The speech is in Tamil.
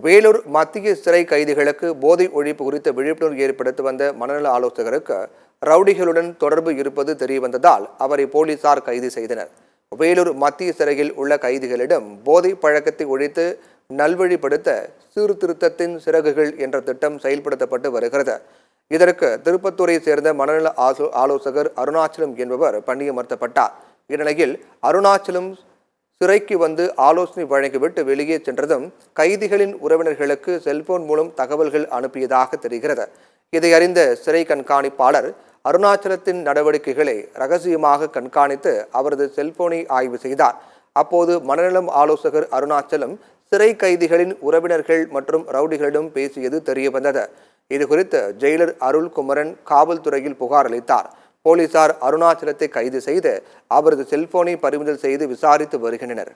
வேலூர் மத்திய சிறை கைதிகளுக்கு போதை ஒழிப்பு குறித்த விழிப்புணர்வு ஏற்படுத்தி வந்த மனநல ஆலோசகருக்கு ரவுடிகளுடன் தொடர்பு இருப்பது தெரியவந்ததால் அவரை போலீசார் கைது செய்தனர். வேலூர் மத்திய சிறையில் உள்ள கைதிகளிடம் போதை பழக்கத்தை ஒழித்து நல்வழிப்படுத்த சீர்திருத்தத்தின் சிறகுகள் என்ற திட்டம் செயல்படுத்தப்பட்டு வருகிறது. இதற்கு திருப்பத்தூரை சேர்ந்த மனநல ஆலோசகர் அருணாச்சலம் என்பவர் பணியமர்த்தப்பட்டார். இந்நிலையில் அருணாச்சலம் சிறைக்கு வந்து ஆலோசனை வழங்கிவிட்டு வெளியே சென்றதும் கைதிகளின் உறவினர்களுக்கு செல்போன் மூலம் தகவல்கள் அனுப்பியதாக தெரிகிறது. இதை அறிந்த சிறை கண்காணிப்பாளர் அருணாச்சலத்தின் நடவடிக்கைகளை ரகசியமாக கண்காணித்து அவரது செல்போனை ஆய்வு செய்தார். அப்போது மனநலம் ஆலோசகர் அருணாச்சலம் சிறை கைதிகளின் உறவினர்கள் மற்றும் ரவுடிகளிடம் பேசியது தெரியவந்தது. இதுகுறித்து ஜெயிலர் அருள்குமரன் காவல்துறையில் புகார் அளித்தார். போலீசார் அருணாச்சலத்தை கைது செய்து அவரது செல்போனை பறிமுதல் செய்து விசாரித்து வருகின்றனர்.